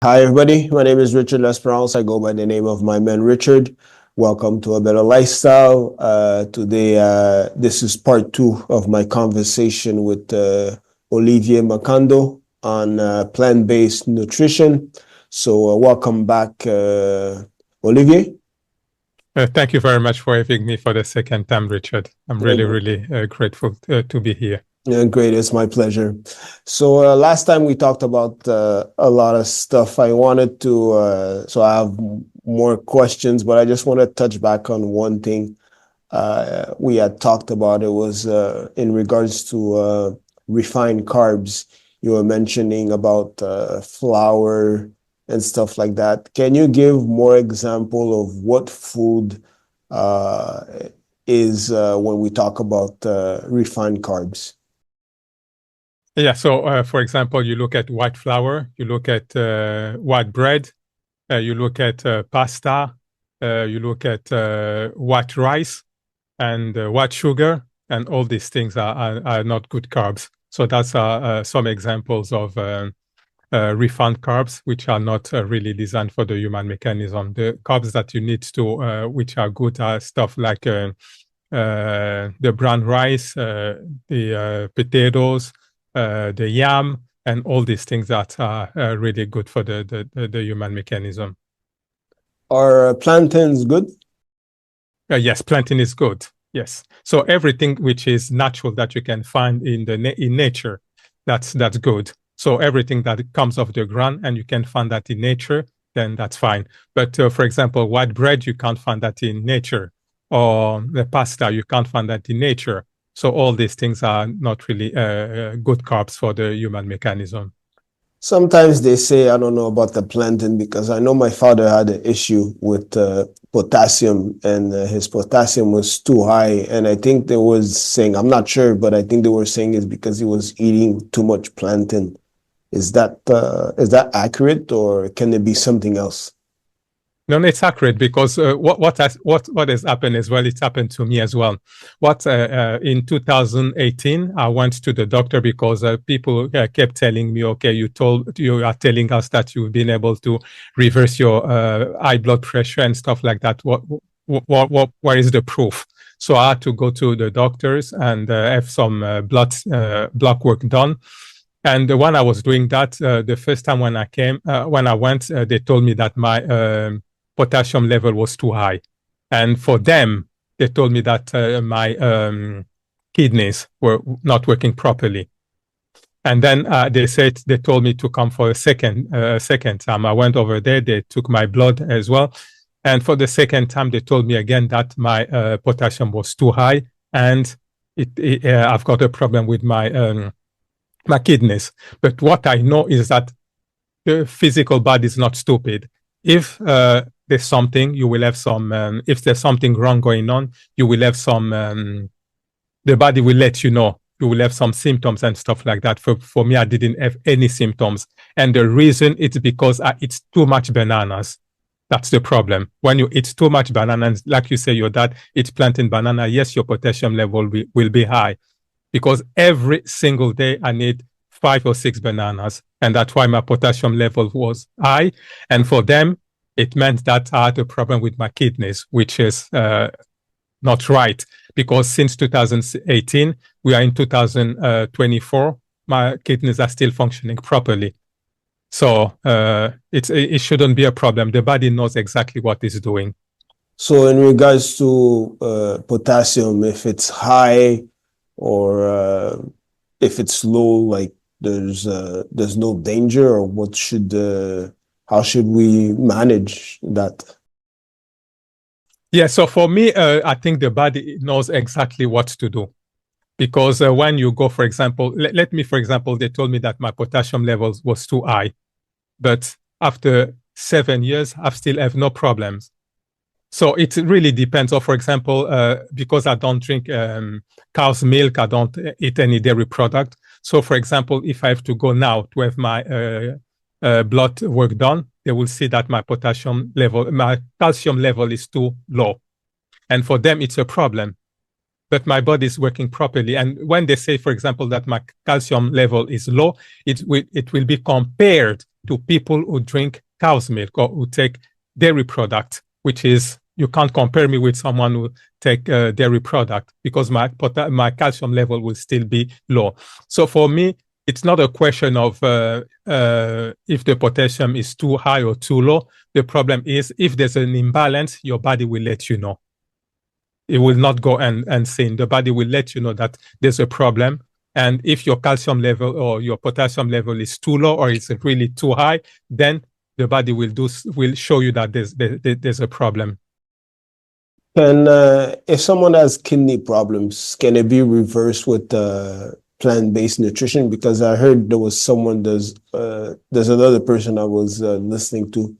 Hi, everybody. My name is Richard.lesperance. I go by the name of my man Richard. Welcome to A Better Lifestyle. Today, this is part two of my conversation with Olivier Mankondo on plant-based nutrition. So, welcome back, Olivier. Thank you very much for having me for the second time, Richard. I'm really grateful to be here. Yeah, great. It's my pleasure. So last time we talked about a lot of stuff. I wanted to, so I have more questions, but I just want to touch back on one thing we had talked about. It was in regards to refined carbs. You were mentioning about flour and stuff like that. Can you give more example of what food is when we talk about refined carbs? Yeah, so for example, you look at white flour, you look at white bread, you look at pasta, you look at white rice and white sugar, and all these things are not good carbs. So that's some examples of refined carbs, which are not really designed for the human mechanism. The carbs that you need to, which are good, are stuff like the brown rice, the potatoes, the yam, and all these things that are really good for the human mechanism. Are plantains good? Yes, plantain is good. Yes. So everything which is natural that you can find in nature, that's good. So everything that comes off the ground and you can find that in nature, then that's fine. But for example, white bread, you can't find that in nature, or the pasta, you can't find that in nature. So all these things are not really good carbs for the human mechanism. Sometimes they say, I don't know about the plantain because I know my father had an issue with potassium and his potassium was too high. And I think they was saying, I'm not sure, but I think they were saying it's because he was eating too much plantain. Is that accurate or can it be something else? No, it's accurate because what has happened as well, it's happened to me as well. In 2018, I went to the doctor because people kept telling me, okay, you are telling us that you've been able to reverse your high blood pressure and stuff like that. What is the proof? So I had to go to the doctors and have some blood work done. And when I was doing that, the first time when I went, they told me that my potassium level was too high. And for them, they told me that my kidneys were not working properly. And then they told me to come for a second time. I went over there, they took my blood as well. And for the second time, they told me again that my potassium was too high and I've got a problem with my kidneys. But what I know is that the physical body is not stupid. If there's something, you will have some, if there's something wrong going on, you will have some, the body will let you know. You will have some symptoms and stuff like that. For me, I didn't have any symptoms. And the reason it's because I eat too much bananas. That's the problem. When you eat too much bananas, like you say, your dad eats plantain banana, yes, your potassium level will be high. Because every single day I need 5 or 6 bananas. And that's why my potassium level was high. And for them, it meant that I had a problem with my kidneys, which is not right. Because since 2018, we are in 2024, my kidneys are still functioning properly. So it shouldn't be a problem. The body knows exactly what it's doing. So in regards to potassium, if it's high or if it's low, like there's no danger, or how should we manage that? Yeah, so for me, I think the body knows exactly what to do. Because when you go, for example, let me, for example, they told me that my potassium levels was too high. But after 7 years, I still have no problems. So it really depends. Or for example, because I don't drink cow's milk, I don't eat any dairy product. So for example, if I have to go now to have my blood work done, they will see that my calcium level is too low. And for them, it's a problem. But my body is working properly. And when they say, for example, that my calcium level is low, it will be compared to people who drink cow's milk or who take dairy product, which is, you can't compare me with someone who take dairy product, because my calcium level will still be low. So for me, it's not a question of if the potassium is too high or too low. The problem is, if there's an imbalance, your body will let you know. It will not go and sin. The body will let you know that there's a problem. And if your calcium level or your potassium level is too low or it's really too high, then the body will show you that there's a problem. And if someone has kidney problems, can it be reversed with plant-based nutrition? Because I heard there was someone, there's another person I was listening to.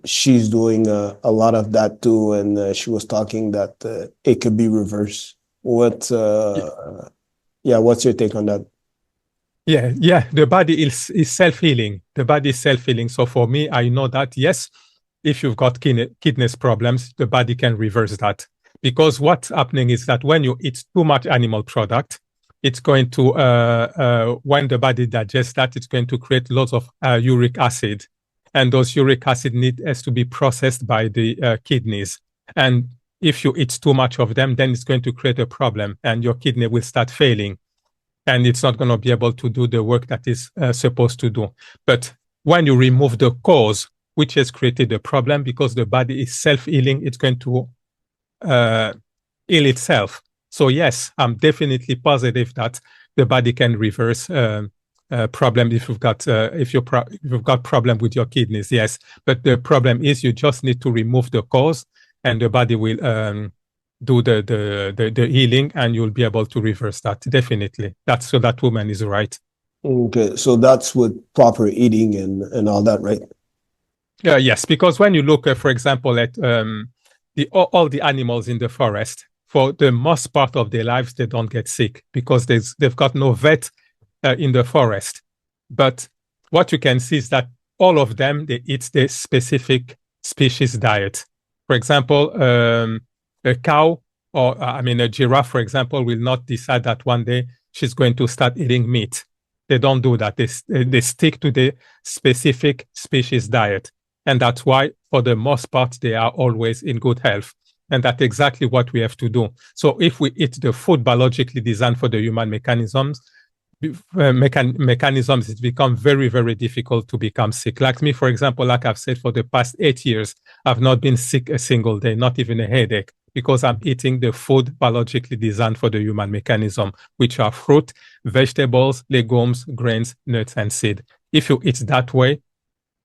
She's doing a lot of that too, and she was talking that it could be reversed. What's your take on that? Yeah. The body is self-healing. The body is self-healing. So for me, I know that, yes, if you've got kidney problems, the body can reverse that. Because what's happening is that when you eat too much animal product, it's going to, when the body digests that, it's going to create lots of uric acid. And those uric acid has to be processed by the kidneys. And if you eat too much of them, then it's going to create a problem and your kidney will start failing. And it's not going to be able to do the work that is supposed to do. But when you remove the cause, which has created the problem, because the body is self-healing, it's going to heal itself. So yes, I'm definitely positive that the body can reverse problem if you've got problem with your kidneys. Yes, but the problem is you just need to remove the cause, and the body will do the healing, and you'll be able to reverse that. Definitely, so that woman is right. Okay, so that's with proper eating and all that, right? Yes, because when you look, for example, at all the animals in the forest, for the most part of their lives, they don't get sick because they've got no vet in the forest. But what you can see is that all of them, they eat the specific species diet. For example, a cow or a giraffe, for example, will not decide that one day she's going to start eating meat. They don't do that. They stick to the specific species diet. And that's why, for the most part, they are always in good health. And that's exactly what we have to do. So if we eat the food biologically designed for the human mechanisms, it's become very, very difficult to become sick. Like me, for example, like I've said, for the past 8 years, I've not been sick a single day, not even a headache, because I'm eating the food biologically designed for the human mechanism, which are fruit, vegetables, legumes, grains, nuts, and seed. If you eat that way,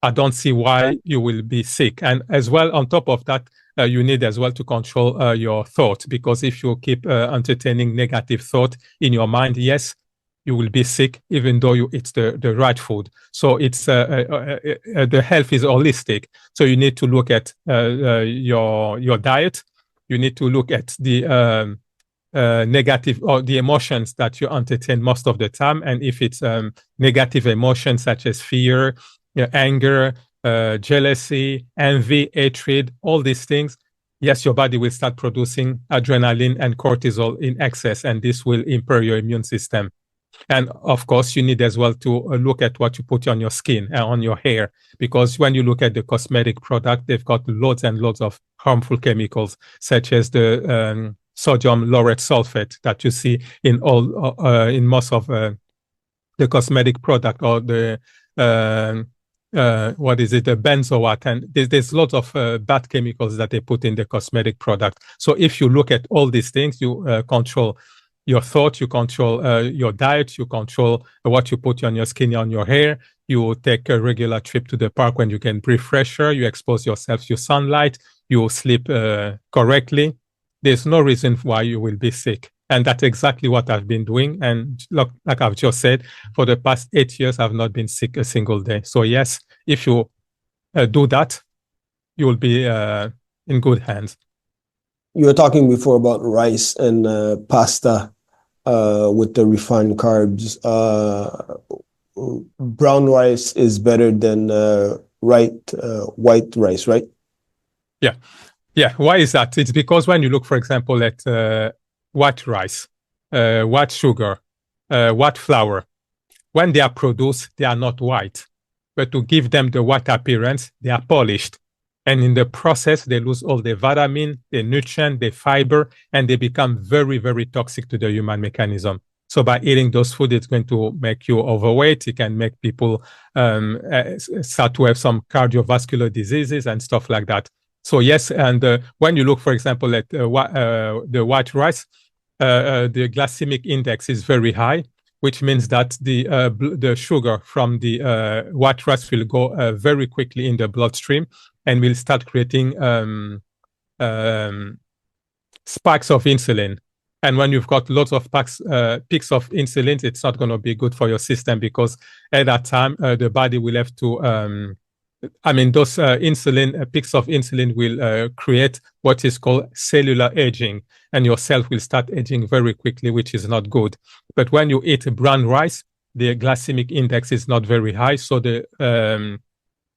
I don't see why you will be sick. And as well, on top of that, you need as well to control your thought, because if you keep entertaining negative thought in your mind, yes, you will be sick even though you eat the right food. So it's the health is holistic. So you need to look at your diet. You need to look at the negative or the emotions that you entertain most of the time. And if it's negative emotions such as fear, anger, jealousy, envy, hatred, all these things, yes, your body will start producing adrenaline and cortisol in excess, and this will impair your immune system. And of course, you need as well to look at what you put on your skin and on your hair, because when you look at the cosmetic product, they've got loads and loads of harmful chemicals, such as the sodium laureth sulfate that you see in most of the cosmetic product, or the the benzoate, and there's lots of bad chemicals that they put in the cosmetic product. So if you look at all these things, you control your thought, you control your diet, you control what you put on your skin, on your hair. You take a regular trip to the park when you can breathe fresh air, you expose yourself to sunlight, you sleep correctly. There's no reason why you will be sick. And that's exactly what I've been doing. And like I've just said, for the past 8 years, I've not been sick a single day. So yes, if you do that, you will be in good hands. You were talking before about rice and pasta with the refined carbs. Brown rice is better than white rice, right? Yeah. Yeah. Why is that? It's because when you look, for example, at white rice, white sugar, white flour, when they are produced, they are not white. but to give them the white appearance, they are polished. And in the process, they lose all the vitamin, the nutrient, the fiber, and they become very, very toxic to the human mechanism. So by eating those food, it's going to make you overweight. It can make people start to have some cardiovascular diseases and stuff like that. So yes, and when you look, for example, at the white rice, the glycemic index is very high, which means that the sugar from the white rice will go very quickly in the bloodstream and will start creating spikes of insulin. And when you've got lots of peaks of insulin, it's not going to be good for your system, because at that time, the body will have to, those peaks of insulin will create what is called cellular aging, and your cells will start aging very quickly, which is not good. But when you eat brown rice, the glycemic index is not very high. So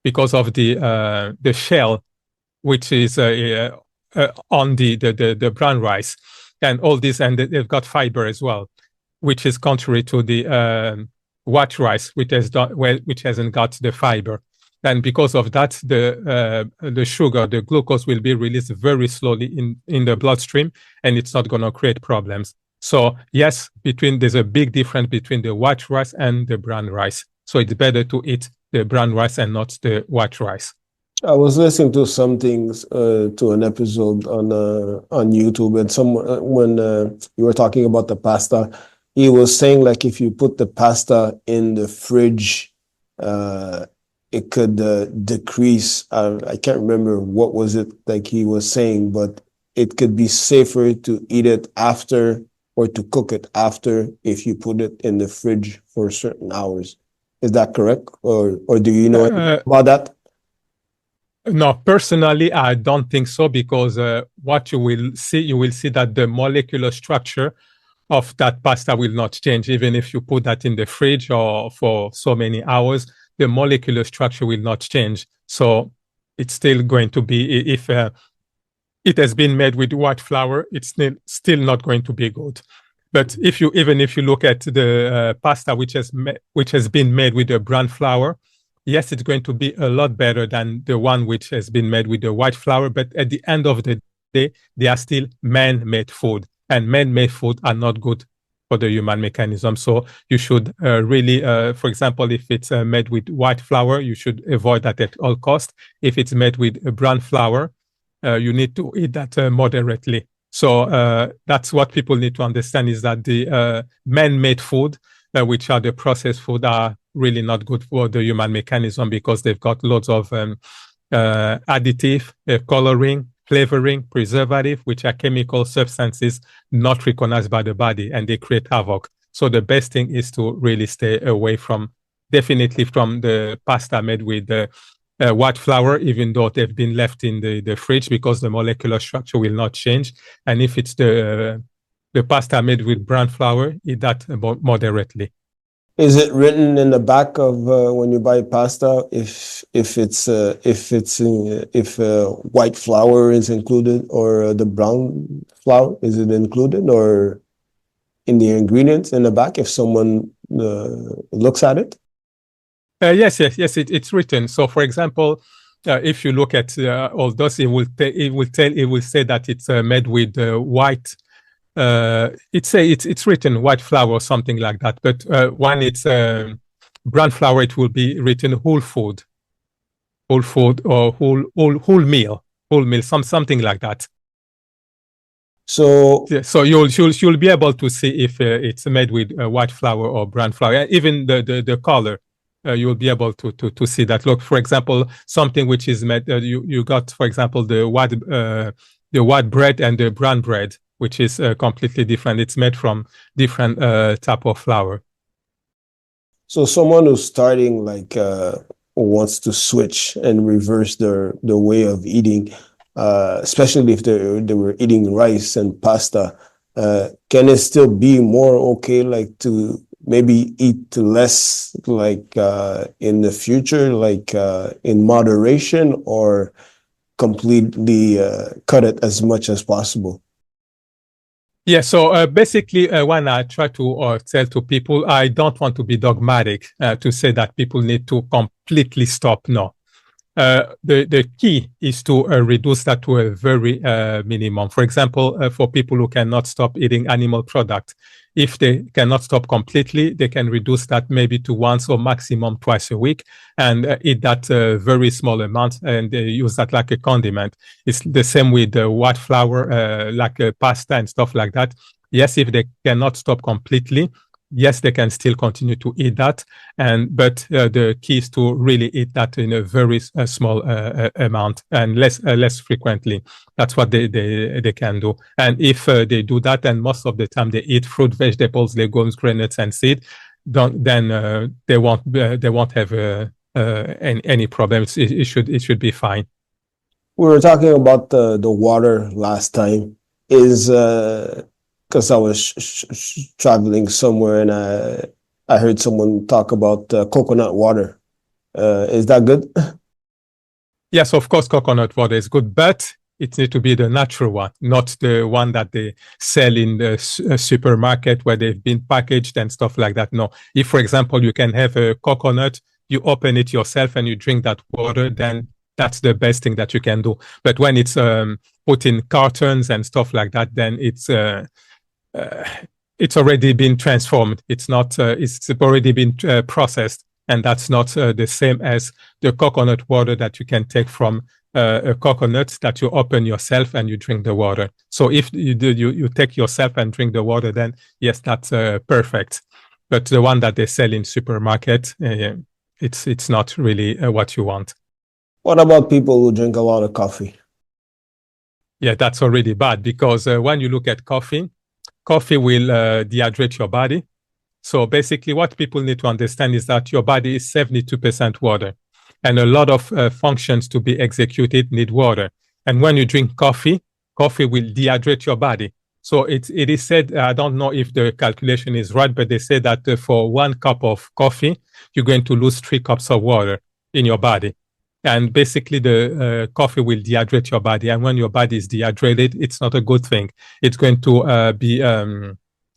because of the shell, which is on the brown rice, and all this, and they've got fiber as well, which is contrary to the white rice, which hasn't got the fiber. And because of that, the sugar, the glucose, will be released very slowly in the bloodstream, and it's not going to create problems. So yes, there's a big difference between the white rice and the brown rice. So it's better to eat the brown rice and not the white rice. I was listening to some things to an episode on YouTube, and when you were talking about the pasta, he was saying like if you put the pasta in the fridge, it could decrease. I can't remember what was it like he was saying, but it could be safer to eat it after or to cook it after if you put it in the fridge for certain hours. Is that correct, or do you know about that? No, personally, I don't think so, because what you will see that the molecular structure of that pasta will not change. Even if you put that in the fridge or for so many hours, the molecular structure will not change. So it's still going to be, if it has been made with white flour, it's still not going to be good. But even if you look at the pasta which has been made with the brown flour, yes, it's going to be a lot better than the one which has been made with the white flour. But at the end of the day, they are still man-made food, and man-made food are not good for the human mechanism. So you should really, for example, if it's made with white flour, you should avoid that at all costs. If it's made with brown flour, you need to eat that moderately. So that's what people need to understand, is that the man-made food, which are the processed food, are really not good for the human mechanism, because they've got lots of additive, coloring, flavoring, preservative, which are chemical substances not recognized by the body, and they create havoc. So the best thing is to really stay away definitely from the pasta made with white flour, even though they've been left in the fridge, because the molecular structure will not change. And if it's the pasta made with brown flour, eat that moderately. Is it written in the back of when you buy pasta if white flour is included, or the brown flour, is it included, or in the ingredients in the back if someone looks at it? Yes, it's written. So, for example, if you look at all those, it will say that it's made with white. It's written white flour or something like that. But when it's brown flour, it will be written whole food, or whole meal, something like that. So you'll be able to see if it's made with white flour or brown flour. Even the color, you'll be able to see that. Look, for example, something which is made, you got, for example, the white bread and the brown bread, which is completely different. It's made from different type of flour. So someone who's starting, like wants to switch and reverse their way of eating, especially if they were eating rice and pasta, can it still be more okay, like to maybe eat less, like in the future, like in moderation, or completely cut it as much as possible? Yeah, so basically, when I try to tell to people, I don't want to be dogmatic to say that people need to completely stop. No, the key is to reduce that to a very minimum. For example, for people who cannot stop eating animal product, if they cannot stop completely, they can reduce that maybe to once or maximum twice a week and eat that very small amount and use that like a condiment. It's the same with white flour, like pasta and stuff like that. Yes, if they cannot stop completely, yes, they can still continue to eat that, but the key is to really eat that in a very small amount and less frequently. That's what they can do. And if they do that, and most of the time they eat fruit, vegetables, legumes, grains, and seed, then they won't have any problems. It should be fine. We were talking about the water last time. Is because I was traveling somewhere and I heard someone talk about coconut water. Is that good? Yes, of course, coconut water is good, but it needs to be the natural one, not the one that they sell in the supermarket where they've been packaged and stuff like that. No, if, for example, you can have a coconut, you open it yourself and you drink that water, then that's the best thing that you can do. But when it's put in cartons and stuff like that, then it's already been transformed. It's not. It's already been processed, and that's not the same as the coconut water that you can take from a coconut that you open yourself and you drink the water. So if you take yourself and drink the water, then yes, that's perfect. But the one that they sell in supermarket, it's not really what you want. What about people who drink a lot of coffee? Yeah, that's already bad because when you look at coffee will dehydrate your body. So basically what people need to understand is that your body is 72% water and a lot of functions to be executed need water. And when you drink coffee will dehydrate your body. So it is said, I don't know if the calculation is right, but they say that for 1 cup of coffee, you're going to lose 3 cups of water in your body. And basically the coffee will dehydrate your body. And when your body is dehydrated, it's not a good thing. It's going to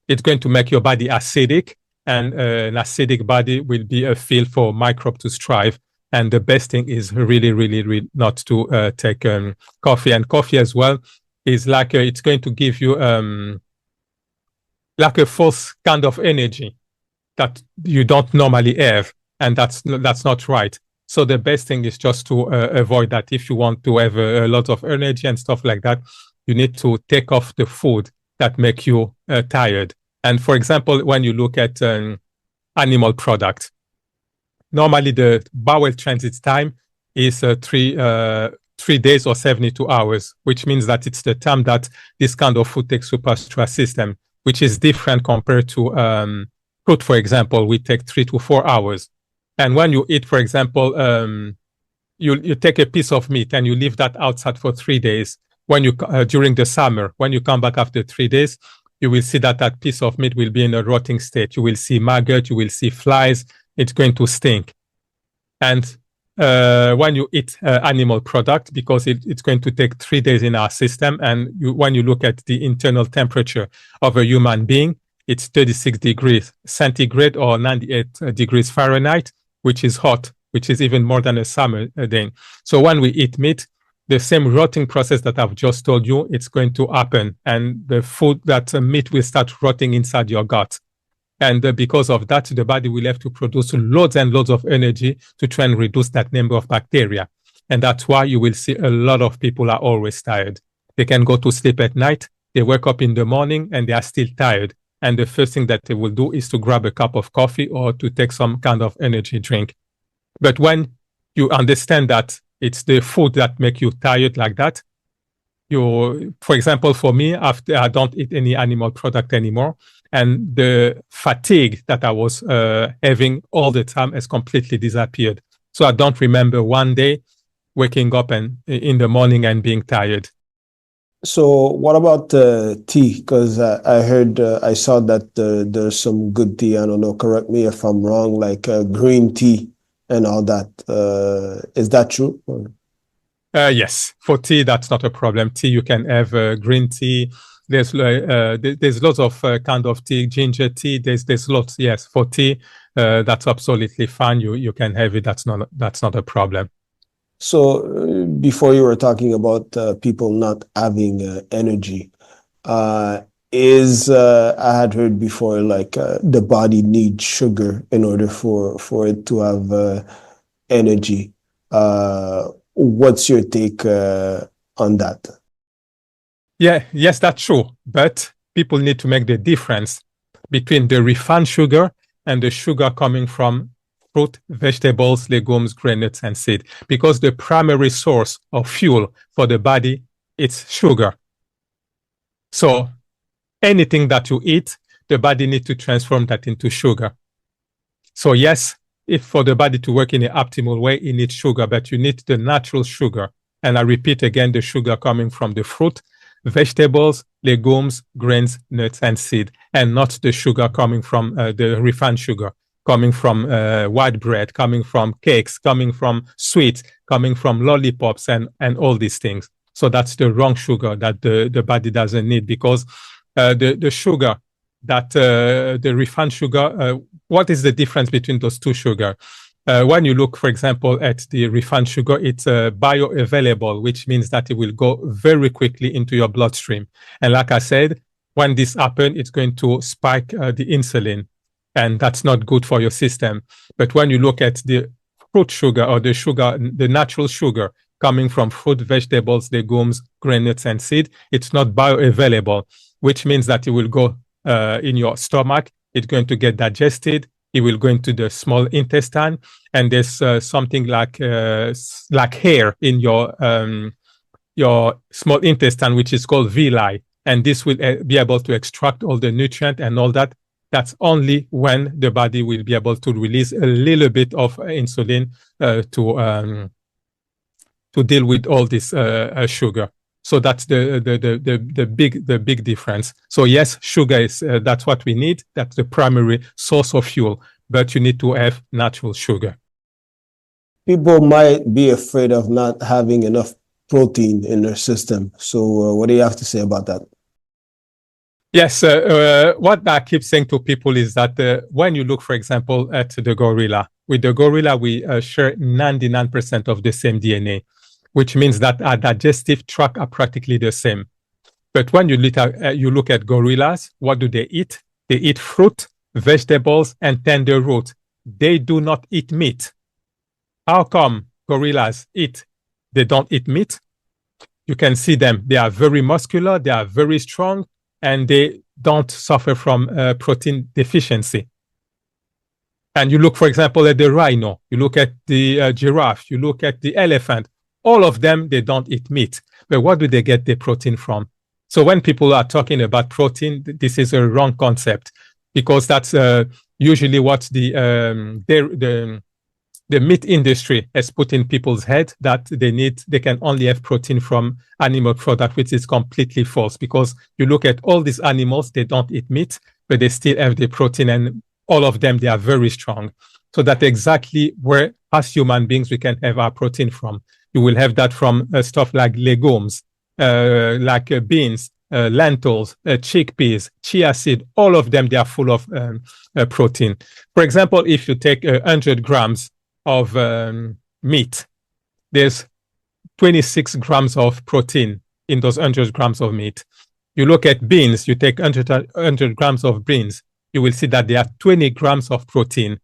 it's going to make your body acidic, and an acidic body will be a field for microbe to strive. And the best thing is really not to take coffee. And coffee as well is like it's going to give you like a false kind of energy that you don't normally have, and that's not right. So the best thing is just to avoid that. If you want to have a lot of energy and stuff like that, you need to take off the food that make you tired. And for example, when you look at animal product, normally the bowel transit time is 3 days or 72 hours, which means that it's the time that this kind of food takes to pass through our system, which is different compared to fruit, for example, we take 3 to 4 hours. And when you eat, for example, you take a piece of meat and you leave that outside for 3 days. When you during the summer, when you come back after 3 days, you will see that that piece of meat will be in a rotting state. You will see maggot, you will see flies. It's going to stink. And when you eat animal product, because it's going to take 3 days in our system, and when you look at the internal temperature of a human being, it's 36 degrees centigrade or 98 degrees Fahrenheit, which is hot, which is even more than a summer day. So when we eat meat, the same rotting process that I've just told you, it's going to happen. And the food, that meat will start rotting inside your gut. And because of that, the body will have to produce loads and loads of energy to try and reduce that number of bacteria. And that's why you will see a lot of people are always tired. They can go to sleep at night, they wake up in the morning and they are still tired. And the first thing that they will do is to grab a cup of coffee or to take some kind of energy drink. But when you understand that it's the food that make you tired like that, for example, for me, after I don't eat any animal product anymore, and the fatigue that I was having all the time has completely disappeared. So I don't remember one day waking up and in the morning and being tired. So what about tea? Because I heard, I saw that there's some good tea. I don't know, correct me if I'm wrong, like green tea and all that. Is that true? Yes, for tea, that's not a problem. Tea, you can have green tea. There's lots of kind of tea, ginger tea. There's lots. Yes, for tea, that's absolutely fine. You can have it. That's not a problem. So before you were talking about people not having energy, uh, I had heard before like the body needs sugar in order for it to have energy. What's your take on that? Yeah, yes, that's true. But people need to make the difference between the refined sugar and the sugar coming from fruit, vegetables, legumes, grain nuts, and seed. Because the primary source of fuel for the body is sugar. So anything that you eat, the body needs to transform that into sugar. So yes, if for the body to work in an optimal way, it needs sugar, but you need the natural sugar. And I repeat again, the sugar coming from the fruit, vegetables, legumes, grains, nuts, and seed, and not the sugar coming from the refined sugar, coming from white bread, coming from cakes, coming from sweets, coming from lollipops, and all these things. So that's the wrong sugar that the body doesn't need, because the sugar that the refined sugar, what is the difference between those two sugar? When you look, for example, at the refined sugar, it's bioavailable, which means that it will go very quickly into your bloodstream. And like I said, when this happens, it's going to spike the insulin, and that's not good for your system. But when you look at the fruit sugar, or the sugar, the natural sugar coming from fruit, vegetables, legumes, grain nuts, and seed, it's not bioavailable, which means that it will go in your stomach. It's going to get digested. It will go into the small intestine, and there's something like hair in your small intestine, which is called villi, and this will be able to extract all the nutrient and all that. That's only when the body will be able to release a little bit of insulin to deal with all this sugar. So that's the big difference. So yes, sugar is that's what we need. That's the primary source of fuel, but you need to have natural sugar. People might be afraid of not having enough protein in their system. So what do you have to say about that? Yes, what I keep saying to people is that when you look, for example, at the gorilla, with the gorilla, we share 99% of the same DNA, which means that our digestive tract are practically the same. But when you look at gorillas, what do they eat? They eat fruit, vegetables, and tender root. They do not eat meat. How come gorillas eat? They don't eat meat? You can see them. They are very muscular. They are very strong, and they don't suffer from protein deficiency. And you look, for example, at the rhino. You look at the giraffe. You look at the elephant. All of them, they don't eat meat. But what do they get their protein from? So when people are talking about protein, this is a wrong concept, because that's usually what the meat industry has put in people's head, that they can only have protein from animal product, which is completely false, because you look at all these animals, they don't eat meat, but they still have the protein, and all of them, they are very strong. So that's exactly where, as human beings, we can have our protein from. You will have that from stuff like legumes, like beans, lentils, chickpeas, chia seed. All of them, they are full of protein. For example, if you take 100 grams of meat, there's 26 grams of protein in those 100 grams of meat. You look at beans, you take 100 grams of beans, you will see that there are 20 grams of protein.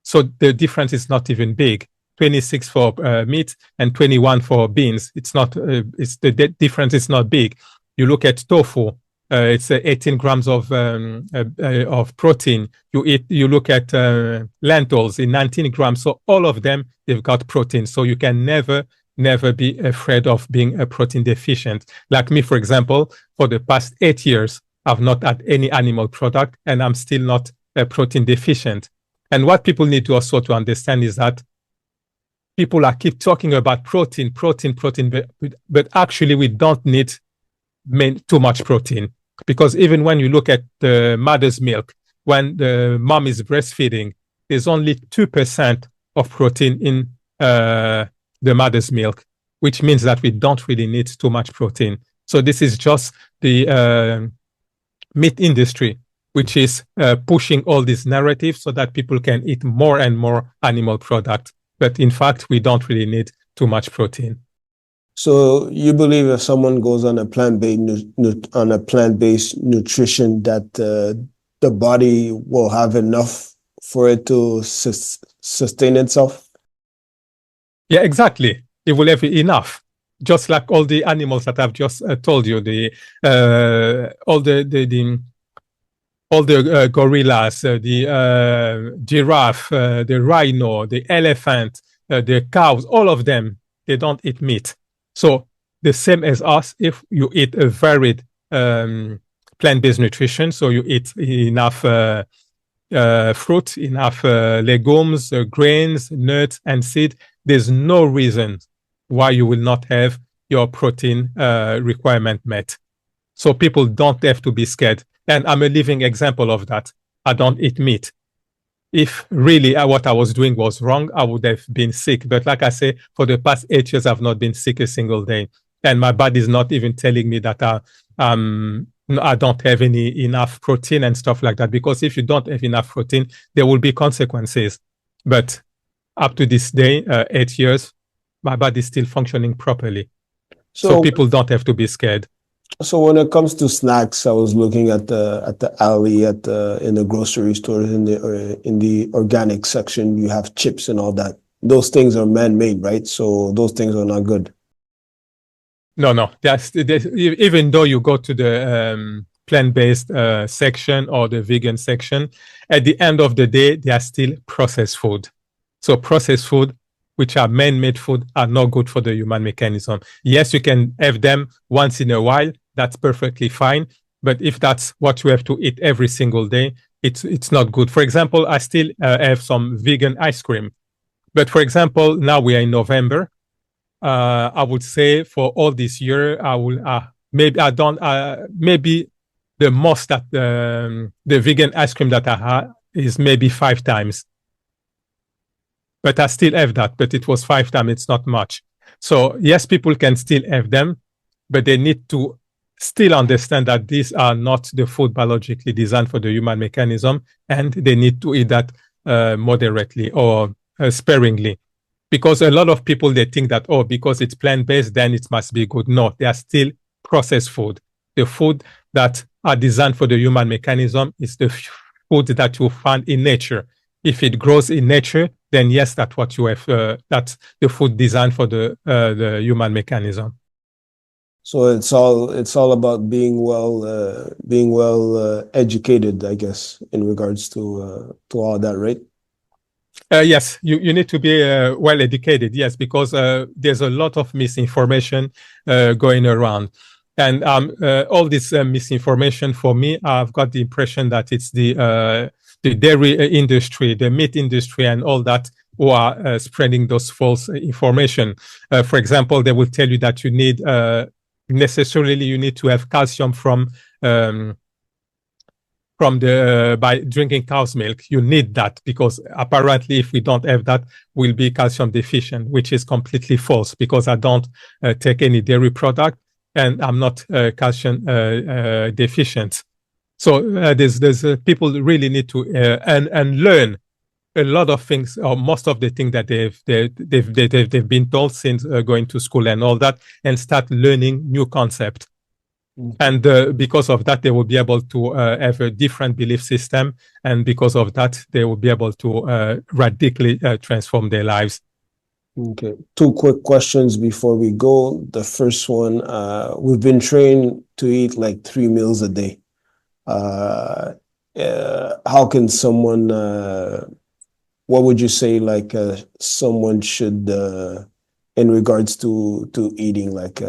So the difference is not even big. 26 for meat and 21 for beans. It's not. The difference is not big. You look at tofu. It's 18 grams of protein. You look at lentils in 19 grams. So all of them, they've got protein. So you can never be afraid of being a protein deficient. Like me, for example, for the past 8 years, I've not had any animal product, and I'm still not protein deficient. And what people need to also to understand is that people keep talking about protein, but actually we don't need too much protein, because even when you look at the mother's milk, when the mom is breastfeeding, there's only 2% of protein in the mother's milk. which means that we don't really need too much protein. So this is just the meat industry, which is pushing all these narratives so that people can eat more and more animal product. But in fact, we don't really need too much protein. So you believe if someone goes on a plant-based nutrition that the body will have enough for it to sustain itself? Yeah, exactly. It will have enough. Just like all the animals that I've just told you, all the gorillas, the giraffe, the rhino, the elephant, the cows, all of them, they don't eat meat. So the same as us, if you eat a varied plant-based nutrition, so you eat enough fruit, enough legumes, grains, nuts, and seed, there's no reason why you will not have your protein requirement met. So people don't have to be scared. And I'm a living example of that. I don't eat meat. If really what I was doing was wrong, I would have been sick. But like I say, for the past 8 years, I've not been sick a single day. And my body is not even telling me that I don't have enough protein and stuff like that. Because if you don't have enough protein, there will be consequences. But up to this day, 8 years, my body is still functioning properly. So people don't have to be scared. So when it comes to snacks, I was looking at the alley in the grocery stores in the organic section. You have chips and all that. Those things are man-made, right? So those things are not good. No. Even though you go to the plant-based section or the vegan section, at the end of the day, they are still processed food. So processed food, which are man-made food, are not good for the human mechanism. Yes, you can have them once in a while. That's perfectly fine. But if that's what you have to eat every single day, it's not good. For example, I still have some vegan ice cream. But for example, now we are in November. I would say for all this year, I will maybe the most that the vegan ice cream that I had is maybe 5 times. But I still have that, but it was 5 times. It's not much. So yes, people can still have them, but they need to still understand that these are not the food biologically designed for the human mechanism, and they need to eat that moderately or sparingly. Because a lot of people, they think that, oh, because it's plant-based, then it must be good. No, they are still processed food. The food that are designed for the human mechanism is the food that you find in nature. If it grows in nature, then yes, that's what you have. That's the food designed for the human mechanism. So it's all about being well educated, I guess, in regards to all that, right? Yes, you need to be well educated. Yes, because there's a lot of misinformation going around, and all this misinformation, for me, I've got the impression that it's the dairy industry, the meat industry, and all that who are spreading those false information. For example, they will tell you that you need you need to have calcium from by drinking cow's milk. You need that because apparently if we don't have that, we'll be calcium deficient, which is completely false because I don't take any dairy product and I'm not calcium deficient. So there's people really need to and learn a lot of things, or most of the things that they've been told since going to school and all that, and start learning new concepts. And because of that, they will be able to have a different belief system. And because of that, they will be able to radically transform their lives. Okay. 2 quick questions before we go. The first one, we've been trained to eat like 3 meals a day. How can someone, what would you say like someone should, in regards to eating like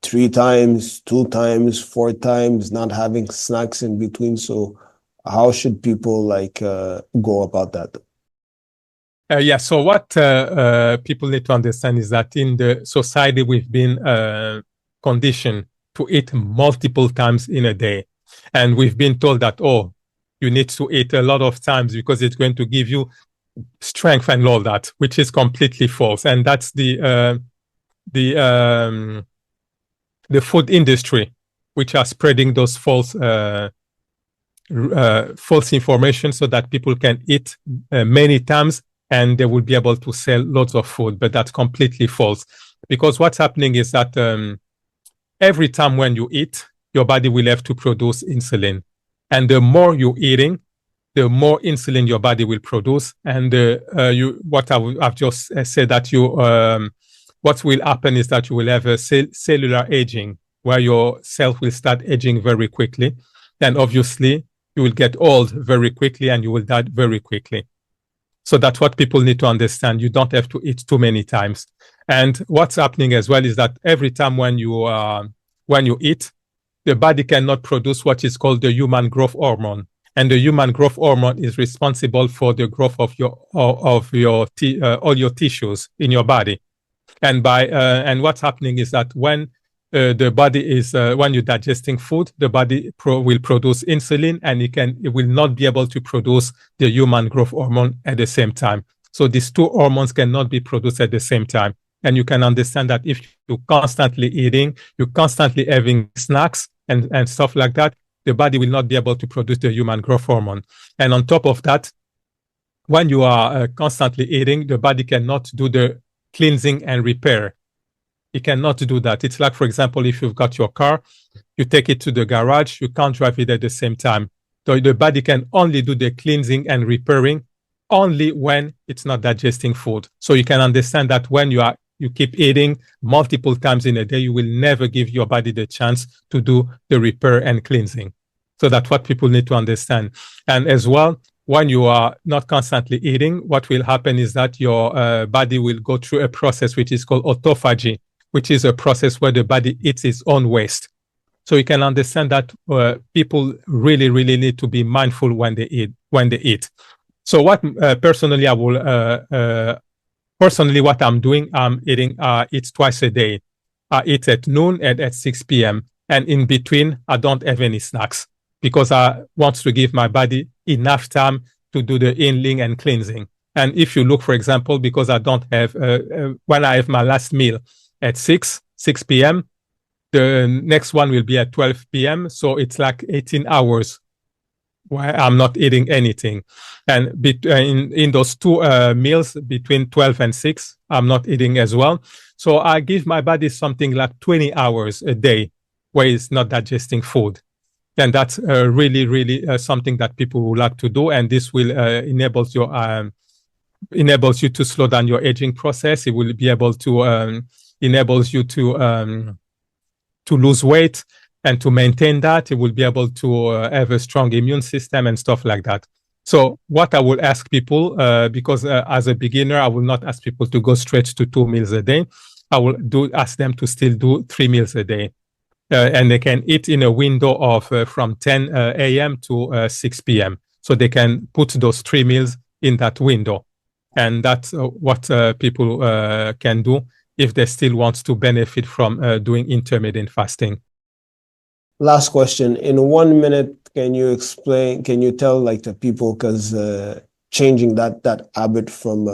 3 times, 2 times, 4 times, not having snacks in between? So how should people like go about that? Yeah, so what people need to understand is that in the society, we've been conditioned to eat multiple times in a day. And we've been told that, oh, you need to eat a lot of times because it's going to give you strength and all that, which is completely false. And that's the the food industry, which are spreading those false information so that people can eat many times and they will be able to sell lots of food, but that's completely false. Because what's happening is that every time when you eat, your body will have to produce insulin. And the more you're eating, the more insulin your body will produce. And I've just said that what will happen is that you will have a cellular aging, where your cells will start aging very quickly. And obviously, you will get old very quickly and you will die very quickly. So that's what people need to understand. You don't have to eat too many times. And what's happening as well is that every time when you eat, the body cannot produce what is called the human growth hormone. And the human growth hormone is responsible for the growth of all your tissues in your body. And what's happening is that when the body is when you're digesting food, the body will produce insulin, and it will not be able to produce the human growth hormone at the same time. So these two hormones cannot be produced at the same time. And you can understand that if you're constantly eating, you're constantly having snacks and stuff like that, the body will not be able to produce the human growth hormone. And on top of that, when you are constantly eating, the body cannot do the cleansing and repair. It cannot do that. It's like, for example, if you've got your car, you take it to the garage, you can't drive it at the same time. So the body can only do the cleansing and repairing only when it's not digesting food. So you can understand that when you keep eating multiple times in a day, you will never give your body the chance to do the repair and cleansing. So that's what people need to understand. And as well, when you are not constantly eating, what will happen is that your body will go through a process which is called autophagy, which is a process where the body eats its own waste. So you can understand that people really, really need to be mindful when they eat. So what personally what I'm doing, I'm eating eat twice a day. I eat at noon and at 6 p.m. And in between, I don't have any snacks because I want to give my body enough time to do the healing and cleansing. And if you look, for example, because I don't have, when I have my last meal at 6 p.m., the next one will be at 12 p.m. So it's like 18 hours where I'm not eating anything. And in those two meals between 12 and 6, I'm not eating as well. So I give my body something like 20 hours a day where it's not digesting food. And that's really, really something that people would like to do. And this will enables you to slow down your aging process. It will be able to enables you to lose weight and to maintain that. It will be able to have a strong immune system and stuff like that. So what I will ask people, because as a beginner, I will not ask people to go straight to 2 meals a day. I will ask them to still do 3 meals a day. And they can eat in a window of from 10 a.m. to 6 p.m. So they can put those 3 meals in that window. And that's what people can do if they still want to benefit from doing intermittent fasting. Last question. In 1 minute, can you tell like the people, because changing that habit from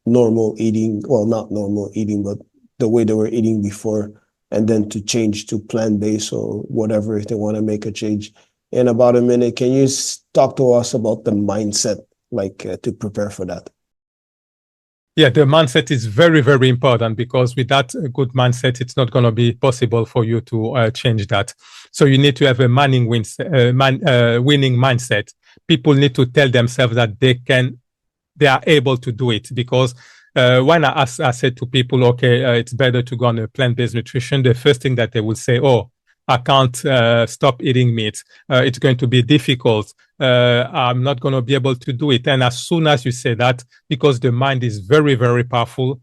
normal eating, well, not normal eating, but the way they were eating before, and then to change to plant-based or whatever, if they want to make a change in about a minute, can you talk to us about the mindset, like to prepare for that? Yeah, the mindset is very, very important, because with that good mindset, it's not going to be possible for you to change that. So you need to have a winning mindset. People need to tell themselves that they are able to do it, because when I said to people, okay, it's better to go on a plant-based nutrition, the first thing that they will say, oh, I can't stop eating meat. It's going to be difficult. I'm not going to be able to do it. And as soon as you say that, because the mind is very, very powerful,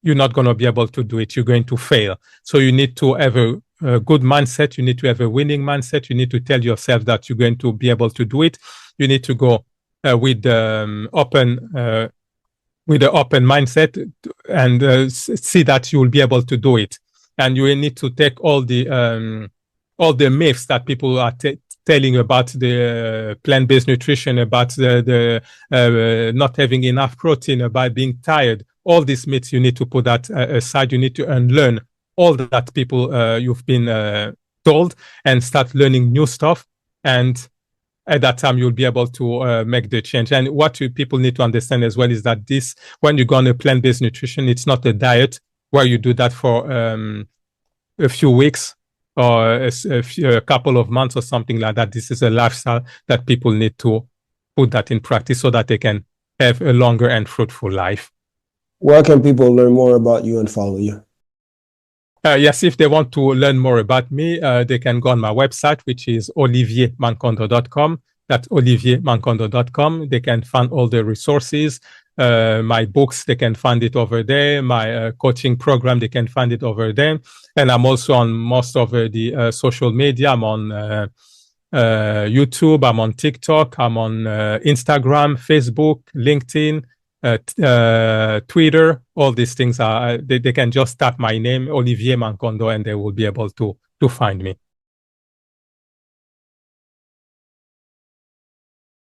you're not going to be able to do it. You're going to fail. So you need to have a good mindset. You need to have a winning mindset. You need to tell yourself that you're going to be able to do it. You need to go with the open mindset and see that you will be able to do it. And you will need to take all the myths that people are telling about the plant-based nutrition, about the not having enough protein, about being tired. all these myths, you need to put that aside. You need to unlearn all that people you've been told and start learning new stuff. And at that time, you'll be able to make the change. And what people need to understand as well is that this, when you go on a plant-based nutrition, it's not a diet where you do that for a few weeks or a couple of months or something like that. This is a lifestyle that people need to put that in practice so that they can have a longer and fruitful life. Where can people learn more about you and follow you? Yes, if they want to learn more about me, they can go on my website, which is oliviermankondo.com. That's oliviermankondo.com. They can find all the resources, my books, they can find it over there. My coaching program, they can find it over there. And I'm also on most of the social media. I'm on YouTube, I'm on TikTok, I'm on Instagram, Facebook, LinkedIn, Twitter. All these things are, they can just tap my name, Olivier Mankondo, and they will be able to find me.